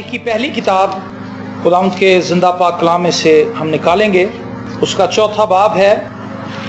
تواریخ کی پہلی کتاب خداوند کے زندہ پاک کلام میں سے ہم نکالیں گے، اس کا چوتھا باب ہے۔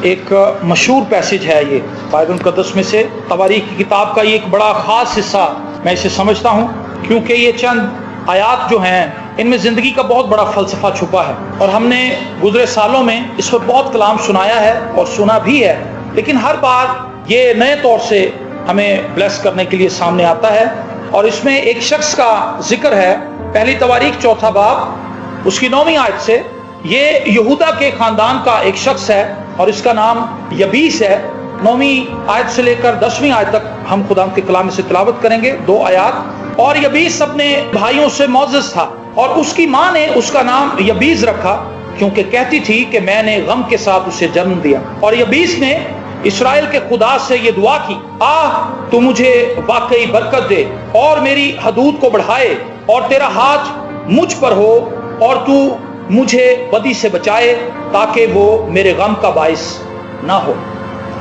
ایک مشہور پیسج ہے یہ بائبل مقدس میں سے، تواریخ کی کتاب کا یہ ایک بڑا خاص حصہ میں اسے سمجھتا ہوں، کیونکہ یہ چند آیات جو ہیں ان میں زندگی کا بہت بڑا فلسفہ چھپا ہے، اور ہم نے گزرے سالوں میں اس پر بہت کلام سنایا ہے اور سنا بھی ہے، لیکن ہر بار یہ نئے طور سے ہمیں بلیس کرنے کے لیے سامنے آتا ہے۔ اور اس میں ایک شخص کا ذکر ہے، پہلی تواریخ چوتھا باب اس کی 9ویں آیت سے۔ یہ یہودا کے خاندان کا ایک شخص ہے اور اس کا نام یبیس ہے۔ 9ویں آیت سے لے کر 10ویں آیت تک ہم خدا کے کلام میں سے تلاوت کریں گے، 2 آیات۔ اور یبیس اپنے بھائیوں سے معزز تھا، اور اس کی ماں نے اس کا نام یبیز رکھا، کیونکہ کہتی تھی کہ میں نے غم کے ساتھ اسے جنم دیا۔ اور یبیس نے اسرائیل کے خدا سے یہ دعا کی، تو مجھے واقعی برکت دے اور میری حدود کو بڑھائے، اور تیرا ہاتھ مجھ پر ہو، اور تو مجھے بدی سے بچائے تاکہ وہ میرے غم کا باعث نہ ہو۔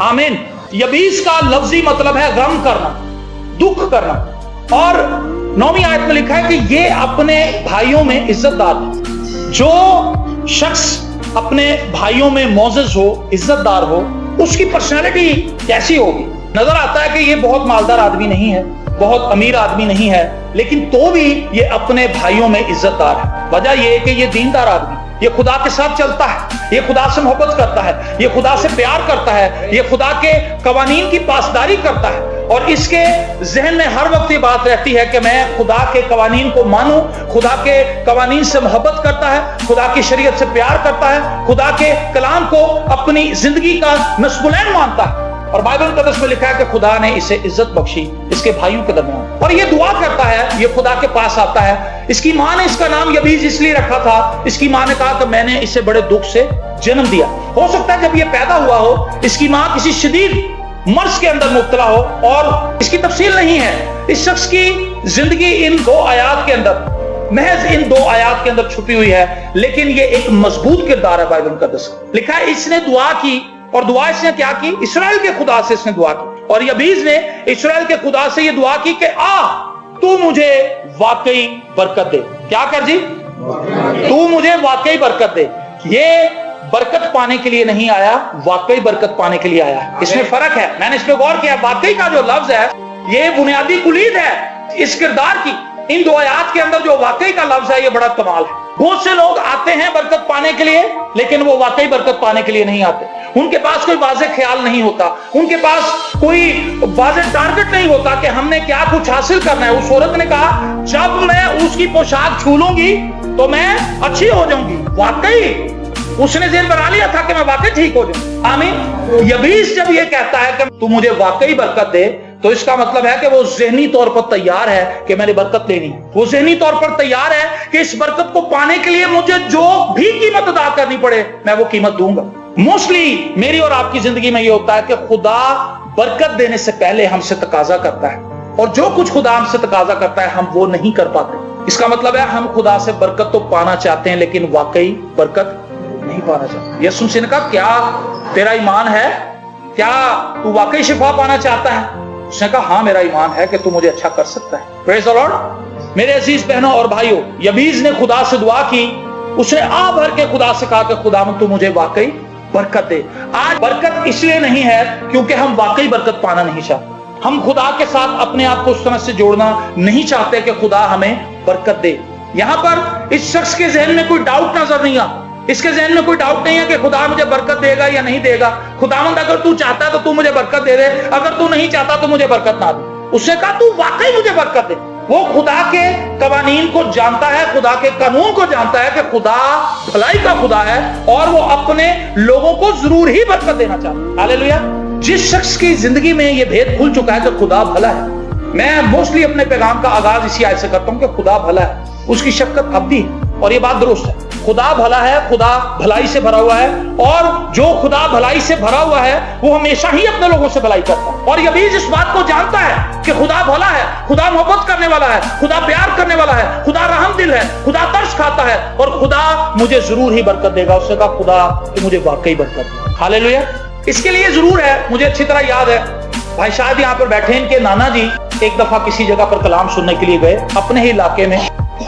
آمین۔ یبیس کا لفظی مطلب ہے غم کرنا، دکھ کرنا، اور 9ویں آیت میں لکھا ہے کہ یہ اپنے بھائیوں میں عزت دار ہے۔ جو شخص اپنے بھائیوں میں معزز ہو، عزت دار ہو، اس کی پرسنالٹی کیسی ہوگی؟ نظر آتا ہے کہ یہ بہت مالدار آدمی نہیں ہے، بہت امیر آدمی نہیں ہے، لیکن تو بھی یہ اپنے بھائیوں میں عزت دار ہے۔ وجہ یہ ہے کہ یہ دیندار آدمی، یہ خدا کے ساتھ چلتا ہے، یہ خدا سے محبت کرتا ہے، یہ خدا سے پیار کرتا ہے، یہ خدا کے قوانین کی پاسداری کرتا ہے، اور اس کے ذہن میں ہر وقت یہ بات رہتی ہے کہ میں خدا کے قوانین کو مانوں، خدا کے قوانین سے محبت کرتا ہے، خدا کی شریعت سے پیار کرتا ہے، خدا کے کلام کو اپنی زندگی کا نصب العین مانتا ہے۔ اور بائبل مقدس میں لکھا ہے کہ خدا نے اسے عزت بخشی اس کے بھائیوں کے درمیان، اور یہ دعا کرتا ہے، یہ خدا کے پاس آتا ہے۔ اس کی ماں نے اس کا نام یبیز اس لیے رکھا تھا، اس کی ماں نے کہا کہ میں نے اسے بڑے دکھ سے جنم دیا۔ ہو سکتا ہے جب یہ پیدا ہوا ہو، اس کی ماں کسی شدید مرض کے اندر مبتلا ہو، اور اس کی تفصیل نہیں ہے۔ اس شخص کی زندگی ان 2 آیات کے اندر، محض ان 2 آیات کے اندر چھپی ہوئی ہے، لیکن یہ ایک مضبوط کردار ہے بائبل مقدس۔ لکھا ہے اس نے دعا کی، اور دعا اس نے کیا کی؟ اسرائیل کے خدا سے اس نے دعا کی، اور یبیز نے اسرائیل کے خدا سے یہ دعا کی کہ تو مجھے واقعی برکت دے۔ کیا کر جی؟ تو مجھے واقعی برکت دے۔ یہ برکت پانے کے لیے نہیں آیا، واقعی برکت پانے کے لیے آیا۔ اس میں فرق ہے، میں نے اس پہ غور کیا۔ واقعی کا جو لفظ ہے یہ بنیادی کلید ہے اس کردار کی۔ ان 2 آیات کے اندر جو واقعی کا لفظ ہے یہ بڑا کمال ہے۔ بہت سے لوگ آتے ہیں برکت پانے کے لیے، لیکن وہ واقعی برکت پانے کے لیے نہیں آتے۔ ان کے پاس کوئی واضح خیال نہیں ہوتا، ان کے پاس کوئی واضح ٹارگٹ نہیں ہوتا کہ ہم نے کیا کچھ حاصل کرنا ہے۔ اس عورت نے کہا جب میں اس کی پوشاک چھو لوں گی تو میں اچھی ہو جاؤں گی۔ واقعی اس نے ذہن بنا لیا تھا کہ میں واقعی ٹھیک ہو جاؤں۔ آمین۔ یبیس جب یہ کہتا ہے کہ تو مجھے واقعی برکت دے، تو اس کا مطلب ہے کہ وہ ذہنی طور پر تیار ہے کہ میں نے برکت لینی۔ وہ ذہنی طور پر تیار ہے کہ اس برکت کو پانے کے لیے مجھے جو بھی قیمت ادا کرنی پڑے میں وہ قیمت دوں گا۔ موسٹلی میری اور آپ کی زندگی میں یہ ہوتا ہے کہ خدا برکت دینے سے پہلے ہم سے تقاضا کرتا ہے، اور جو کچھ خدا ہم سے تقاضا کرتا ہے ہم وہ نہیں کر پاتے۔ اس کا مطلب ہے ہم خدا سے برکت تو پانا چاہتے ہیں، لیکن واقعی برکت نہیں پانا چاہتے۔ یسوع مسیح نے کہا کیا تیرا ایمان ہے؟ کیا تو واقعی شفا پانا چاہتا ہے؟ اس نے کہا ہاں میرا ایمان ہے کہ تو مجھے اچھا کر سکتا ہے۔ پریز دی لارڈ۔ میرے عزیز بہنوں اور بھائیوں، یبیز نے خدا سے دعا کی، اس نے بھر کے خدا سے کہا کہ خداوند تو مجھے واقعی برکت دے۔ آج برکت اس لیے نہیں ہے کیونکہ ہم واقعی برکت پانا نہیں چاہتے۔ ہم خدا کے ساتھ اپنے آپ کو اس طرح سے جوڑنا نہیں چاہتے کہ خدا ہمیں برکت دے۔ یہاں پر اس شخص کے ذہن میں کوئی ڈاؤٹ نظر نہیں آتا۔ اس کے ذہن میں کوئی ڈاؤٹ نہیں ہے کہ خدا مجھے برکت دے گا یا نہیں دے گا۔ خداوند اگر تو چاہتا ہے تو تو مجھے برکت دے دے، اگر تو نہیں چاہتا تو مجھے برکت نہ دے۔ اس نے کہا تو واقعی مجھے برکت دے۔ وہ خدا کے قوانین کو جانتا ہے، خدا کے قانون کو جانتا ہے کہ خدا بھلائی کا خدا ہے، اور وہ اپنے لوگوں کو ضرور ہی برکت دینا چاہتا ہے۔ ہاللیلویا۔ جس شخص کی زندگی میں یہ بھید کھل چکا ہے کہ خدا بھلا ہے، میں موسٹلی اپنے پیغام کا آغاز اسی آیت سے کرتا ہوں کہ خدا بھلا ہے، اس کی شفقت ابدی ہے، اور یہ بات درست ہے۔ خدا بھلا ہے، خدا بھلائی سے بھرا ہوا ہے، اور جو خدا بھلائی سے بھرا ہوا ہے وہ ہمیشہ ہی اپنے لوگوں سے بھلائی کرتا ہے۔ اور یبیز اس بات کو جانتا ہے کہ خدا بھلا ہے، خدا محبت کرنے والا ہے، خدا پیار کرنے والا ہے، خدا رحم دل ہے، خدا ترس کھاتا ہے، اور خدا مجھے ضرور ہی برکت دے گا۔ اس نے کہا خدا کہ مجھے واقعی برکت دے۔ ہاللیلویا۔ اس کے لیے ضرور ہے، مجھے اچھی طرح یاد ہے، بھائی شاید یہاں پر بیٹھے ان کے نانا جی ایک دفعہ کسی جگہ پر کلام سننے کے لیے گئے اپنے ہی علاقے میں،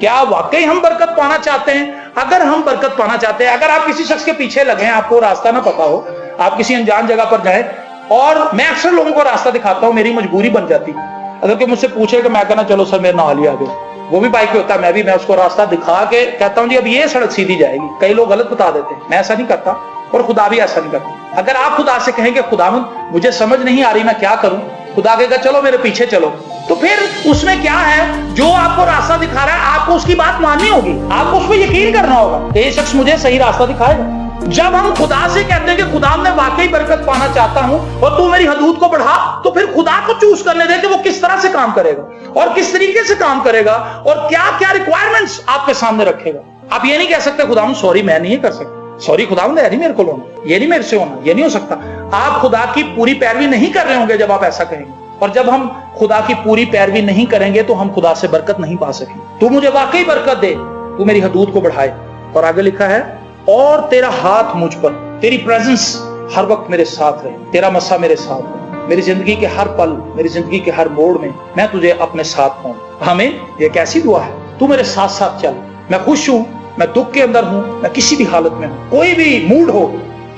کیا واقعی ہم برکت پانا چاہتے ہیں؟ اگر ہم برکت پانا چاہتے ہیں، اگر آپ کسی شخص کے پیچھے لگے ہیں، آپ کو راستہ نہ پتا ہو، آپ کسی انجان جگہ پر جائیں، اور میں اکثر لوگوں کو راستہ دکھاتا ہوں، میری مجبوری بن جاتی، اگر کہ مجھ سے پوچھے کہ میں کہنا چلو سر میرے نال ہی آ گئے، وہ بھی بائک پہ ہوتا ہے، میں اس کو راستہ دکھا کے کہتا ہوں جی اب یہ سڑک سیدھی جائے گی، کئی لوگ غلط بتا دیتے ہیں، میں ایسا نہیں کرتا، اور خدا بھی ایسا نہیں کرتا۔ اگر آپ خدا سے کہیں کہ خداوند مجھے سمجھ نہیں آ رہی میں کیا کروں، خدا کہے گا چلو میرے پیچھے چلو، تو پھر اس میں کیا ہے، جو آپ کو راستہ دکھا رہا ہے آپ کو اس کی بات ماننی ہوگی، آپ کو اس پہ یقین کرنا ہوگا کہ یہ شخص مجھے صحیح راستہ دکھائے گا۔ جب ہم خدا سے کہتے ہیں کہ خدا میں واقعی برکت پانا چاہتا ہوں اور تو میری حدود کو بڑھا، تو پھر خدا کو چوز کرنے دے کہ وہ کس طرح سے کام کرے گا اور کس طریقے سے کام کرے گا اور کیا کیا ریکوائرمنٹس آپ کے سامنے رکھے گا۔ آپ یہ نہیں کہہ سکتے خداوند سوری میں نہیں کر سکتا، سوری خداوند ہے نہیں میرے کو ہونا، یہ نہیں میرے سے ہونا، یہ نہیں ہو سکتا۔ آپ خدا کی پوری پیروی نہیں کر رہے ہوں گے جب آپ ایسا کہیں گے، اور جب ہم خدا کی پوری پیروی نہیں کریں گے تو ہم خدا سے برکت نہیں پا سکیں۔ تو مجھے واقعی برکت دے، تو میری حدود کو بڑھائے۔ اور آگے لکھا ہے اور تیرا ہاتھ مجھ پر، تیری پریزنس ہر وقت میرے ساتھ رہے، تیرا مسا میرے ساتھ رہے، میری زندگی کے ہر پل، میری زندگی کے ہر موڑ میں تجھے اپنے ساتھ پاؤں۔ ہمیں یہ کیسی دعا ہے، تو میرے ساتھ ساتھ چل، میں خوش ہوں، میں دکھ کے اندر ہوں، میں کسی بھی حالت میں ہوں، کوئی بھی موڈ ہو،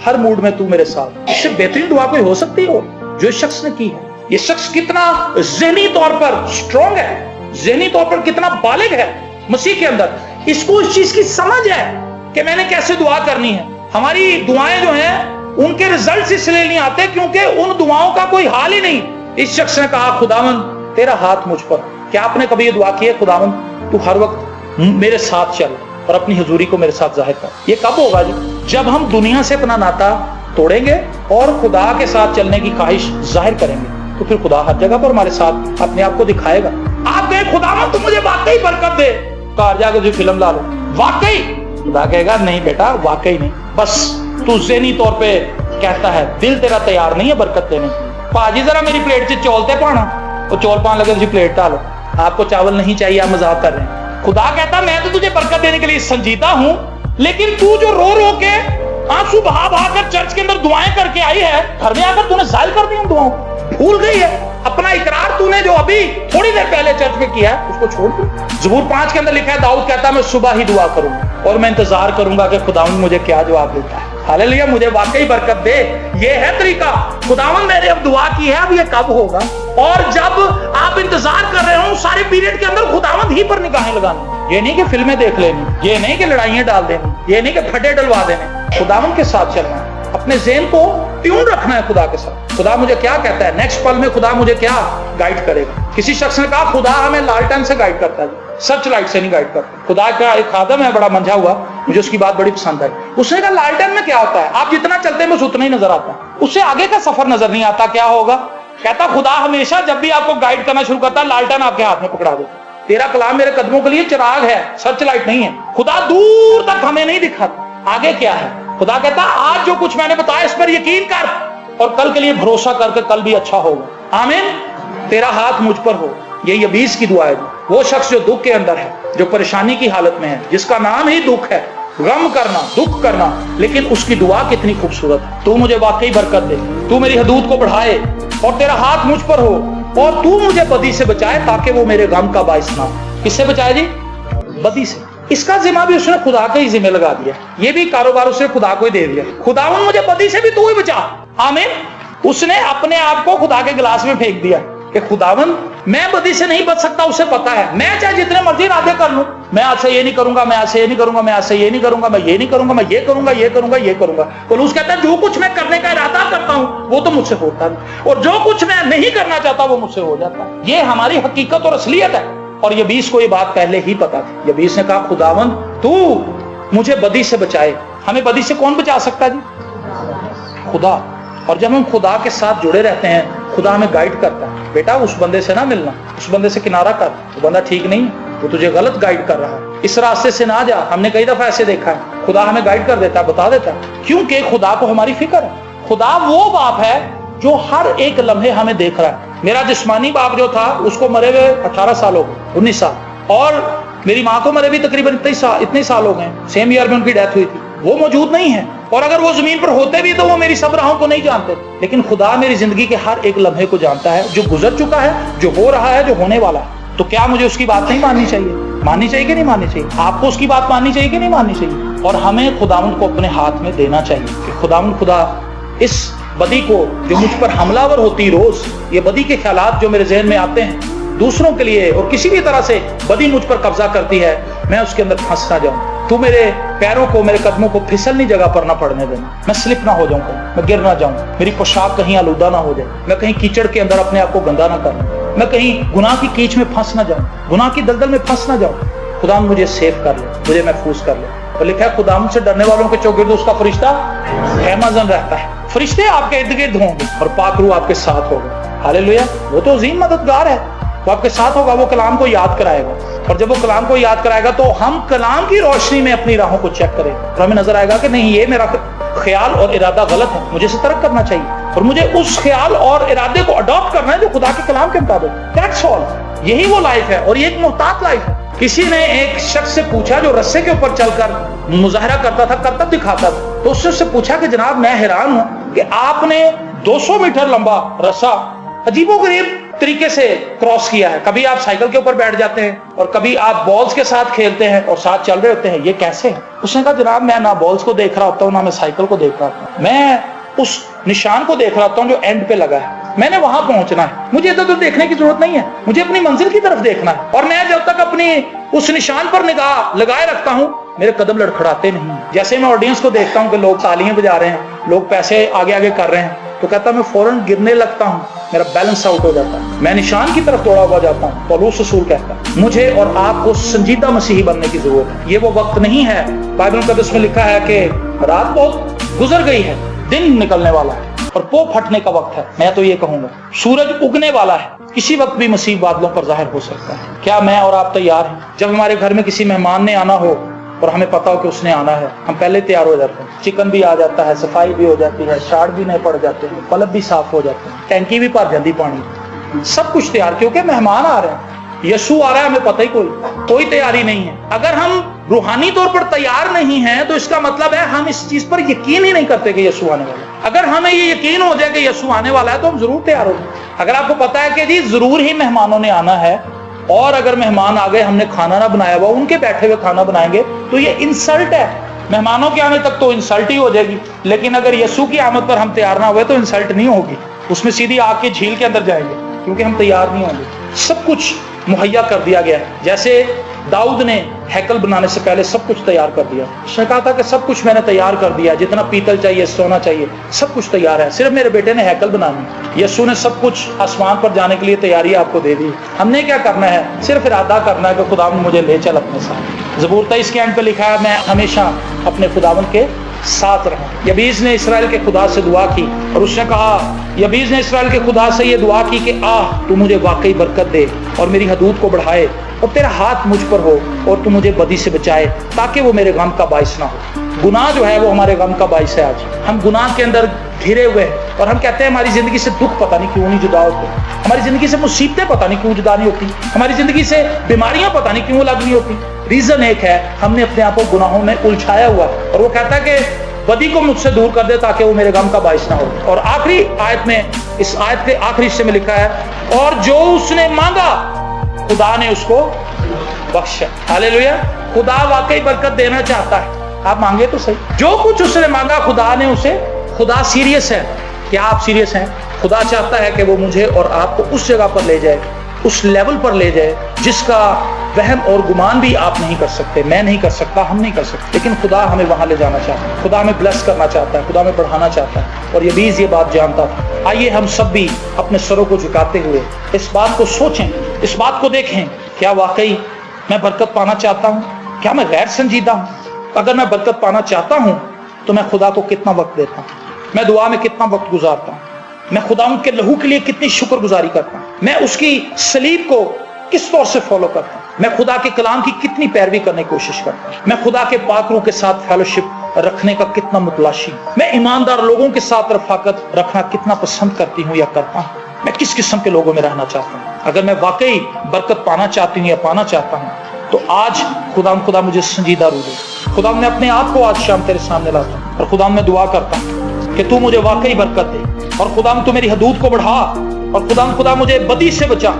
ہر موڈ میں تو میرے ساتھ۔ اس سے بہترین دعا کوئی ہو سکتی ہو جو اس شخص نے کی ہے۔ یہ شخص کتنا ذہنی طور پر سٹرونگ ہے، ذہنی طور پر کتنا بالغ ہے مسیح کے اندر، اس کو اس چیز کی سمجھ ہے کہ میں نے کیسے دعا کرنی ہے۔ ہماری دعائیں جو ہیں ان کے ریزلٹس اس لیے نہیں آتے کیونکہ ان دعاؤں کا کوئی حال ہی نہیں۔ اس شخص نے کہا خداوند تیرا ہاتھ مجھ پر۔ کیا آپ نے کبھی یہ دعا کی ہے خداوند تو ہر وقت میرے ساتھ چل اور اپنی حضوری کو میرے ساتھ ظاہر کر؟ یہ کب ہوگا جی؟ جب ہم دنیا سے اپنا ناتا توڑیں گے اور خدا کے ساتھ چلنے کی خواہش ظاہر کریں گے، تو پھر خدا ہر جگہ پر ہمارے ساتھ اپنے آپ کو دکھائے گا۔ آپ کہیں خداوند تو مجھے واقعی برکت دے، کار جا کے جو فلم لا لو، واقعی؟ خدا کہے گا نہیں بیٹا واقعی نہیں، بس تو ذہنی طور پہ کہتا ہے، دل تیرا تیار نہیں ہے برکت دینے کی۔ پاجی ذرا میری پلیٹ سے چولتے پانا، وہ چول پان لگے تجھے پلیٹ ڈالو، آپ کو چاول نہیں چاہیے، آپ مذاق کر رہے ہیں۔ خدا کہتا میں تو تجھے برکت دینے کے لیے سنجیدہ ہوں، لیکن تو جو رو رو کے آنسو بہا بہا کر چرچ کے اندر دعائیں کر کے آئی ہے، گھر میں آ کر تو نے ظاہر کر دی ان دعاؤں، بھول گئی ہے اپنا اقرار تو نے جو ابھی تھوڑی دیر پہلے چرچ میں کیا ہے، اس کو چھوڑ دو۔ زبور 5 کے اندر لکھا ہے داؤد کہتا ہے میں صبح ہی دعا کروں اور میں انتظار کروں گا کہ خداوند مجھے کیا جواب دیتا ہے۔ ہاللیلویا، مجھے واقعی برکت دے۔ یہ ہے طریقہ، خداوند میں نے اب دعا کی ہے، اب یہ کب ہوگا؟ اور جب آپ انتظار کر رہے ہوں سارے پیریڈ کے اندر خداوند ہی پر نگاہیں لگانی، یہ نہیں کہ فلمیں دیکھ لینی، یہ نہیں کہ لڑائیاں ڈال دینی، یہ نہیں کہ پھٹے ڈلوا دینے، خداوند کے ساتھ چلنا ہے، اپنے ذہن کو ٹیون رکھنا ہے خدا کے ساتھ۔ خدا مجھے کیا کہتا ہے، نیکسٹ پل میں خدا مجھے کیا گائیڈ کرے گا۔ کسی شخص نے کہا خدا ہمیں لالٹن سے گائیڈ کرتا ہے، سرچ لائٹ سے نہیں گائیڈ کرتا۔ خدا کا ایک خادم ہے بڑا منجھا ہوا، مجھے اس کی بات بڑی پسند آئی۔ اس نے کہا لالٹن میں کیا ہوتا ہے، آپ جتنا چلتے ہیں بس اتنا ہی نظر آتا ہے، اس سے آگے کا سفر نظر نہیں آتا، کیا ہوگا؟ کہتا خدا ہمیشہ جب بھی آپ کو گائیڈ کرنا شروع کرتا ہے لالٹن آپ کے ہاتھ میں پکڑا دیتا۔ تیرا کلام میرے قدموں کے لیے چراغ ہے، سرچ لائٹ نہیں ہے۔ خدا دور تک ہمیں نہیں دکھاتا آگے کیا ہے۔ خدا کہتا آج جو کچھ میں نے بتایا اس پر یقین کر اور کل کے لیے بھروسہ کر کے کل بھی اچھا ہوگا۔ آمین۔ تیرا ہاتھ مجھ پر ہو، یہ یبیس کی دعا ہے۔ وہ شخص جو دکھ کے اندر ہے، جو پریشانی کی حالت میں ہے، جس کا نام ہی دکھ ہے، غم کرنا، دکھ کرنا، لیکن اس کی دعا کتنی خوبصورت ہے، تو مجھے واقعی برکت دے، تو میری حدود کو بڑھائے اور تیرا ہاتھ مجھ پر ہو اور تو مجھے بدی سے بچائے تاکہ وہ میرے غم کا باعث نہ ہو۔ کس سے بچائے جی؟ بدی سے۔ اس کا ذمہ بھی اس نے خدا کا ہی ذمہ لگا دیا، یہ بھی کاروبار اس نے خدا کو ہی دے دیا۔ خداوند مجھے بدی سے بھی تو ہی بچا۔ آمین۔ اس نے اپنے آپ کو خدا کے گلاس میں پھینک دیا کہ خداوند میں بدی سے نہیں بچ سکتا، اسے پتا ہے، میں چاہے جتنے مرضی ارادے کر لوں، میں آج سے یہ نہیں کروں گا، میں آج سے یہ نہیں کروں گا، میں آج سے یہ نہیں کروں گا، میں یہ نہیں کروں گا، میں یہ کروں گا، یہ کروں گا، یہ کروں گا۔ پولس کہتا ہے جو کچھ میں کرنے کا ارادہ کرتا ہوں وہ تو مجھ سے ہوتا نہیں، اور جو کچھ میں نہیں کرنا چاہتا وہ مجھ سے ہو جاتا ہے۔ یہ ہماری حقیقت اور اصلیت ہے، اور یبیس کو یہ بات پہلے ہی پتا تھی۔ یبیس نے کہا خداوند تو مجھے بدی سے بچائے۔ ہمیں بدی سے کون بچا سکتا جی؟ خدا۔ اور جب ہم خدا کے ساتھ جڑے رہتے ہیں خدا ہمیں گائیڈ کرتا ہے، بیٹا اس بندے سے نہ ملنا، اس بندے سے کنارہ کر، وہ بندہ ٹھیک نہیں ہے، وہ تجھے غلط گائیڈ کر رہا ہے، اس راستے سے نہ جا۔ ہم نے کئی دفعہ ایسے دیکھا ہے، خدا ہمیں گائیڈ کر دیتا ہے، بتا دیتا ہے، کیونکہ خدا کو ہماری فکر ہے۔ خدا وہ باپ ہے جو ہر ایک لمحے ہمیں دیکھ رہا ہے۔ میرا جسمانی باپ جو تھا اس کو مرے ہوئے 18 سال ہو گئے، 19 سال، اور میری ماں کو مرے بھی تقریباً اتنے سال ہو گئے، سیم ایئر میں ان کی ڈیتھ ہوئی تھی۔ وہ موجود نہیں ہے، اور اگر وہ زمین پر ہوتے بھی تو وہ میری سب راہوں کو نہیں جانتے، لیکن خدا میری زندگی کے ہر ایک لمحے کو جانتا ہے، جو گزر چکا ہے، جو ہو رہا ہے، جو ہونے والا ہے۔ تو کیا مجھے اس کی بات نہیں ماننی چاہیے؟ ماننی چاہیے کہ نہیں ماننی چاہیے؟ آپ کو اس کی بات ماننی چاہیے کہ نہیں ماننی چاہیے؟ اور ہمیں خداوند کو اپنے ہاتھ میں دینا چاہیے کہ خداوند خدا اس بدی کو جو مجھ پر حملہ ور ہوتی روز، یہ بدی کے خیالات جو میرے ذہن میں آتے ہیں دوسروں کے لیے اور کسی بھی طرح سے بدی مجھ پر قبضہ کرتی ہے، میں اس کے اندر پھنس نہ جاؤں۔ تو میرے پیروں کو، میرے قدموں کو پھسلنی جگہ پر نہ پڑنے دینا، میں سلپ نہ ہو جاؤں، میں گر نہ جاؤں، میری پوشاک کہیں آلودہ نہ ہو جائے، میں کہیں کیچڑ کے اندر اپنے آپ کو گندا نہ کروں، میں کہیں گناہ کی کیچ میں پھنس نہ جاؤں، گناہ کی دلدل میں پھنس نہ جاؤں۔ خدا مجھے سیف کر لے، مجھے محفوظ کر لے۔ اور لکھا ہے خدا سے ڈرنے والوں کے چوگرد اس کا فرشتہ خیمہ رہتا ہے۔ فرشتے آپ کے ارد گرد ہوں گے اور پاک روح آپ کے ساتھ ہوگا۔ ہاللیلویا، وہ تو عظیم مددگار ہے، وہ آپ کے ساتھ ہوگا، وہ کلام کو یاد کرائے گا، اور جب وہ کلام کو یاد کرائے گا تو ہم کلام کی روشنی میں اپنی راہوں کو چیک کریں اور ہمیں نظر آئے گا کہ نہیں، یہ میرا خیال اور ارادہ غلط ہے، مجھے اسے ترک کرنا چاہیے اور مجھے اس خیال اور ارادے کو اڈاپٹ کرنا ہے جو خدا کے کلام کے مطابق۔ دیٹس آل، یہی وہ لائف ہے، اور یہ ایک محتاط لائف ہے۔ کسی نے ایک شخص سے پوچھا جو رسے کے اوپر چل کر مظاہرہ کرتا تھا، کرتب دکھاتا تھا، تو اس سے اس سے پوچھا کہ جناب میں حیران ہوں کہ آپ نے 200 میٹر لمبا رسا عجیب و غریب طریقے سے کراس کیا ہے، کبھی آپ سائیکل کے اوپر بیٹھ جاتے ہیں اور کبھی آپ بالز کے ساتھ کھیلتے ہیں اور ساتھ چل رہے ہوتے ہیں، یہ کیسے ہے؟ اس نے کہا جناب میں نہ بالز کو دیکھ رہا ہوتا ہوں، نہ میں سائیکل کو دیکھ رہا ہوتا ہوں، میں اس نشان کو دیکھ رہا ہوتا ہوں جو اینڈ پہ لگا ہے، میں نے وہاں پہنچنا ہے، مجھے ادھر ادھر دیکھنے کی ضرورت نہیں ہے، مجھے اپنی منزل کی طرف دیکھنا ہے، اور میں جب تک اپنی اس نشان پر نگاہ لگائے رکھتا ہوں میرے قدم لڑکھڑاتے نہیں۔ جیسے میں آڈینس کو دیکھتا ہوں کہ لوگ تالیاں بجا رہے ہیں، لوگ پیسے آگے آگے کر رہے ہیں، تو کہتا میں فوراً گرنے لگتا ہوں، میرا بیلنس آؤٹ ہو جاتا ہے، میں نشان کی طرف دوڑا ہوا جاتا ہوں۔ پولس رسول کہتا ہے مجھے اور آپ کو سنجیدہ مسیحی بننے کی ضرورت ہے۔ یہ وہ وقت نہیں ہے، بائبل مقدس میں لکھا ہے کہ رات بہت گزر گئی ہے، دن نکلنے والا ہے اور پو پھٹنے کا وقت ہے۔ میں تو یہ کہوں گا سورج اگنے والا ہے، کسی وقت بھی مسیح بادلوں پر ظاہر ہو سکتا ہے۔ کیا میں اور آپ تیار ہیں؟ جب ہمارے گھر میں کسی مہمان نے آنا ہو اور ہمیں پتا ہو کہ اس نے آنا ہے، ہم پہلے تیار ہو جاتے ہیں، چکن بھی آ جاتا ہے، صفائی بھی ہو جاتی ہے، شاڑ بھی نہیں پڑ جاتے ہیں، پلب بھی صاف ہو جاتے ہیں، ٹینکی بھی بھر جاتی پانی، سب کچھ تیار، کیونکہ مہمان آ رہے ہیں، یسوع آ رہا ہے، ہمیں پتہ ہی کوئی تیاری نہیں ہے۔ اگر ہم روحانی طور پر تیار نہیں ہیں تو اس کا مطلب ہے ہم اس چیز پر یقین ہی نہیں کرتے کہ یسوع آنے والا ہے۔ اگر ہمیں یہ یقین ہو جائے کہ یسوع آنے والا ہے تو ہم ضرور تیار ہو جائیں۔ اگر آپ کو پتا ہے کہ جی ضرور ہی مہمانوں نے آنا ہے، اور اگر مہمان آ گئے ہم نے کھانا نہ بنایا ہوا، ان کے بیٹھے ہوئے کھانا بنائیں گے تو یہ انسلٹ ہے۔ مہمانوں کی آنے تک تو انسلٹ ہی ہو جائے گی، لیکن اگر یسوع کی آمد پر ہم تیار نہ ہوئے تو انسلٹ نہیں ہوگی، اس میں سیدھی آگ کی جھیل کے اندر جائیں گے، کیونکہ ہم تیار نہیں ہوں گے۔ سب کچھ مہیا کر دیا گیا ہے، جیسے داؤد نے ہیکل بنانے سے پہلے سب کچھ تیار کر دیا، اس نے کہا تھا کہ سب کچھ میں نے تیار کر دیا، جتنا پیتل چاہیے، سونا چاہیے، سب کچھ تیار ہے، صرف میرے بیٹے نے ہیکل بنانی۔ یسوع نے سب کچھ آسمان پر جانے کے لیے تیاری آپ کو دے دی، ہم نے کیا کرنا ہے؟ صرف ارادہ کرنا ہے کہ خداوند مجھے لے چل اپنے ساتھ۔ زبور 23 کے اینڈ پہ لکھا ہے میں ہمیشہ اپنے خداوند کے ساتھ رہوں۔ یبیز نے اسرائیل کے خدا سے دعا کی اور اس نے کہا، یبیز نے اسرائیل کے خدا سے یہ دعا کی کہ تو مجھے واقعی برکت دے اور میری حدود کو بڑھائے، اور تیرا ہاتھ مجھ پر ہو اور تو مجھے بدی سے بچائے تاکہ وہ میرے غم کا باعث نہ ہو۔ گناہ جو ہے وہ ہمارے غم کا باعث ہے۔ آج ہم گناہ کے اندر گھرے ہوئے ہیں اور ہم کہتے ہیں ہماری زندگی سے دکھ پتہ نہیں کیوں نہیں جدا ہوتے، ہماری زندگی سے مصیبتیں پتہ نہیں کیوں جدا نہیں ہوتی، ہماری زندگی سے بیماریاں پتہ نہیں کیوں الگ نہیں ہوتی۔ ریزن ایک ہے، ہم نے اپنے آپ کو گناہوں میں الجھایا ہوا ہے، اور وہ کہتا ہے کہ بدی کو مجھ سے دور کر دے تاکہ وہ میرے غم کا باعث نہ ہو۔ اور آخری آیت میں، اس آیت کے آخری حصے میں لکھا ہے اور جو اس نے مانگا خدا نے اس کو بخشا۔ ہاللیلویا، خدا واقعی برکت دینا چاہتا ہے، آپ مانگے تو صحیح، جو کچھ اس نے مانگا خدا نے اسے۔ خدا سیریس ہے، کیا آپ سیریس ہیں؟ خدا چاہتا ہے کہ وہ مجھے اور آپ کو اس جگہ پر لے جائے، اس لیول پر لے جائے جس کا وہم اور گمان بھی آپ نہیں کر سکتے، میں نہیں کر سکتا، ہم نہیں کر سکتے، لیکن خدا ہمیں وہاں لے جانا چاہتا ہے، خدا ہمیں بلیس کرنا چاہتا ہے، خدا ہمیں بڑھانا چاہتا ہے، اور یبیز یہ بات جانتا تھا۔ آئیے ہم سب بھی اپنے سروں کو جھکاتے ہوئے اس بات کو سوچیں، اس بات کو دیکھیں، کیا واقعی میں برکت پانا چاہتا ہوں؟ کیا میں غیر سنجیدہ ہوں؟ اگر میں برکت پانا چاہتا ہوں تو میں خدا کو کتنا وقت دیتا ہوں، میں دعا میں کتنا وقت گزارتا ہوں، میں خدا ان کے لہو کے لیے کتنی شکر گزاری کرتا ہوں، میں اس کی صلیب کو کس طور سے فالو کرتا ہوں، میں خدا کے کلام کی کتنی پیروی کرنے کی کوشش کرتا ہوں، میں خدا کے پاک روح کے ساتھ فیلوشپ رکھنے کا کتنا متلاشی ہوں، میں ایماندار لوگوں کے ساتھ رفاقت رکھنا کتنا پسند کرتی ہوں یا کرتا ہوں، میں کس قسم کے لوگوں میں رہنا چاہتا ہوں۔ اگر میں واقعی برکت پانا چاہتی ہوں یا پانا چاہتا ہوں تو آج خدا مجھے سنجیدہ روح دے۔ خدا میں اپنے آپ کو آج شام تیرے سامنے لاتا ہوں اور خدا میں دعا کرتا ہوں کہ تو مجھے واقعی برکت دے، اور خدا تو میری حدود کو بڑھا، اور خدا مجھے بدی سے بچا،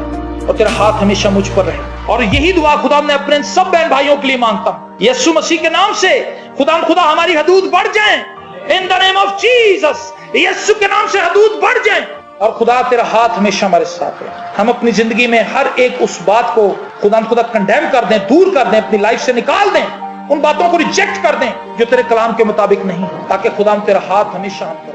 اور تیرا ہاتھ ہمیشہ مجھ پر رہے. اور یہی دعا خدا میں اپنے سب بہن بھائیوں کے لیے مانگتا ہوں. یسوع مسیح کے نام سے خدا ہماری حدود بڑھ جائیں. ان دا نیم آف جیسس, یسوع کے نام سے حدود بڑھ جائیں. اور خدا تیرا ہاتھ ہمیشہ ہمارے ساتھ رہے. ہم اپنی زندگی میں ہر ایک اس بات کو خدا کنڈیم کر دیں, دور کر دیں, اپنی لائف سے نکال دیں, ان باتوں کو ریجیکٹ کر دیں جو تیرے کلام کے مطابق نہیں, تاکہ خدا تیرا ہاتھ ہمیشہ ہم پر